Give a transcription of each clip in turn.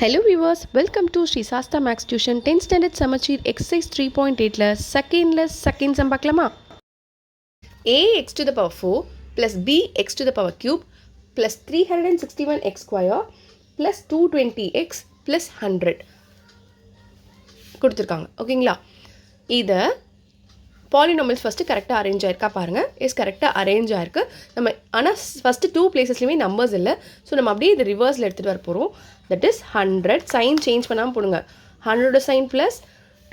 Hello viewers, welcome to Sri Sasta Max Tuition 10th Standard Samachir Exercise 3.8 second sum பார்க்கலாமா? ax to the power 4 plus bx to the power cube plus 361x square plus 220x plus 100 கொடுத்துருக்காங்க. ஓகேங்களா? இதை polynomials first கரெக்டாக arrange ஆயிருக்கா பாருங்கள். S கரெக்டாக arrange ஆயிருக்கு. நம்ம ஆனால் ஃபஸ்ட்டு 2 பிளேசஸ்லையுமே நம்பர்ஸ் இல்லை. ஸோ நம்ம அப்படியே இது ரிவர்ஸில் எடுத்துகிட்டு வர போகிறோம். தட் இஸ் 100 சைன் சேஞ்ச் பண்ணாமல் போடுங்க. 100 sine plus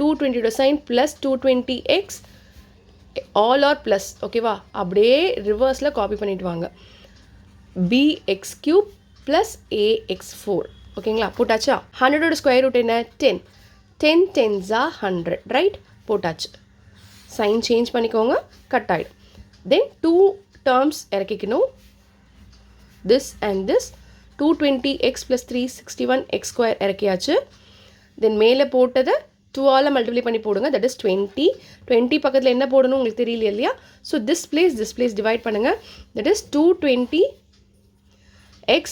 220 sine plus 220x all are plus. ஓகேவா? அப்படியே ரிவர்ஸில் காப்பி பண்ணிட்டு வாங்க. bx cube plus ax4. ஓகேங்களா? போட்டாச்சா? 100 ஸ்கொயர் ரூட் என்ன? 10. 10 10s are 100. ரைட்? போட்டாச்சு. சைன் சேஞ்ச் பண்ணிக்கோங்க, கட் ஆகிடும். தென் 2 டேர்ம்ஸ் இறக்கிக்கணும். This and this 220x plus 361x square இறக்கியாச்சு. தென் மேலே போட்டதை 2ஆல் மல்டிப்ளை பண்ணி போடுங்க. தட் இஸ் 20 பக்கத்தில் என்ன போடணும் உங்களுக்கு தெரியல இல்லையா? ஸோ திஸ் பிளேஸ் டிவைட் பண்ணுங்கள். That is 220x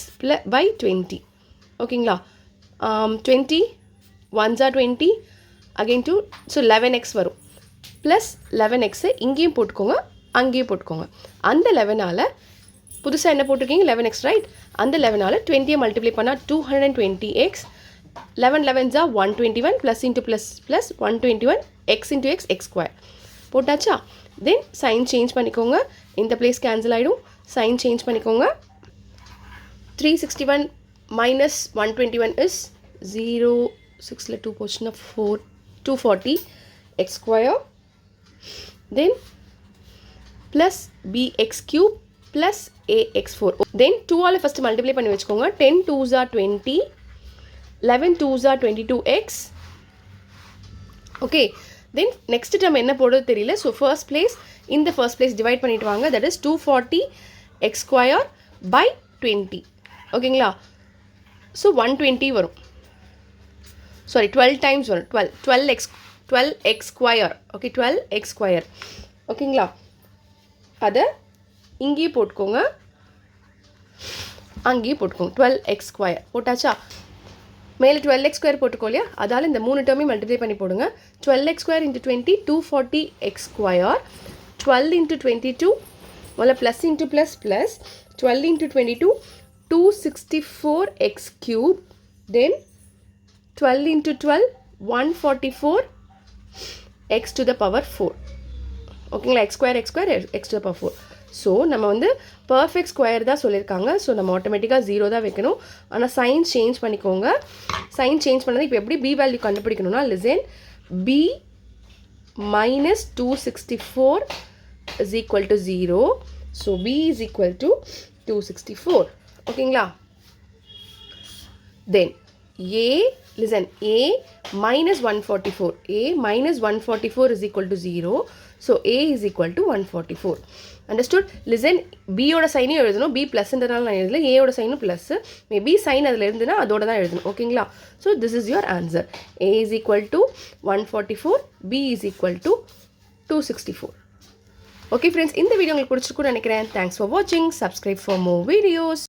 by 20. ஓகேங்களா? 20 1s are 20 again 2. So 11x வரும். ப்ளஸ் 11xை இங்கேயும் போட்டுக்கோங்க, அங்கேயும் போட்டுக்கோங்க. அந்த 11ஆல் புதுசாக என்ன போட்டிருக்கீங்க? 11x right? அந்த 11ஆல் 20 மல்டிப்ளை பண்ணால் 220x. 11 11s are 121 plus into plus plus 121 x into x x square போட்டாச்சா? தென் சைன் சேஞ்ச் பண்ணிக்கோங்க. இந்த பிளேஸ் கேன்சல் ஆகிடும். சைன் சேஞ்ச் பண்ணிக்கோங்க. 361 மைனஸ் 121 இஸ் 0. 6ல் 2 போச்சுன்னா 4 240 x square. then plus bx cube plus ax4. then 2ஆல் first multiply பண்ணி வச்சுக்கோங்க. 10 2s are 20, 11 2s are 22x. Okay, then next term என்ன போடுறது தெரியல. ஸோ ஃபர்ஸ்ட் பிளேஸ் இந்த ஃபர்ஸ்ட் பிளேஸ் டிவைட் பண்ணிட்டு வாங்க. That is 240 x square by 20. ஓகேங்களா? ஸோ 120 வரும். சாரி 12 டைம்ஸ் வரும். 12x square. Okay, 12x square. ஓகேங்களா? அதை இங்கேயே போட்டுக்கோங்க, அங்கேயே போட்டுக்கோங்க. 12x ஸ்கொயர் போட்டாச்சா? மேலே 12x ஸ்கொயர் போட்டுக்கோ இல்லையா? அதால் இந்த 3 டேர்மையும் மல்டிப்ளை பண்ணி போடுங்க. 12x square into 20 240x square. 12 into 22 முதல்ல plus into plus plus 12 into 22 264x cube. Then 12 into 12 144 x to the power 4. ஓகேங்களா? x square x to the power 4. So நம்ம வந்து பர்ஃபெக்ட் ஸ்கொயர் தான் சொல்லியிருக்காங்க. ஸோ நம்ம ஆட்டோமேட்டிக்காக 0 தான் வைக்கணும். ஆனால் சைன் சேஞ்ச் பண்ணிக்கோங்க. சைன் சேஞ்ச் பண்ணது இப்போ எப்படி பி வேல்யூ கண்டுபிடிக்கணும்னா listen b minus 264 is equal to 0. So b is equal to 264. ஓகேங்களா? தென் a, listen, a minus 144. a minus 144 is equal to 0. So a is equal to 144. Understood? Listen, b ஓட சைனையும் எழுதணும். b ப்ளஸ்ன்றதுனால நான் எழுதல. a ஓட சைனும் plus. Maybe sign அதில் இருந்துன்னா அதோட தான் எழுதணும். ஓகேங்களா? So this is your answer. a is equal to 144. b is equal to 264. Okay friends, இந்த வீடியோ உங்களுக்கு பிடிச்சிருக்குன்னு நினைக்கிறேன். தேங்க்ஸ் ஃபார் வாட்சிங். Subscribe for more videos.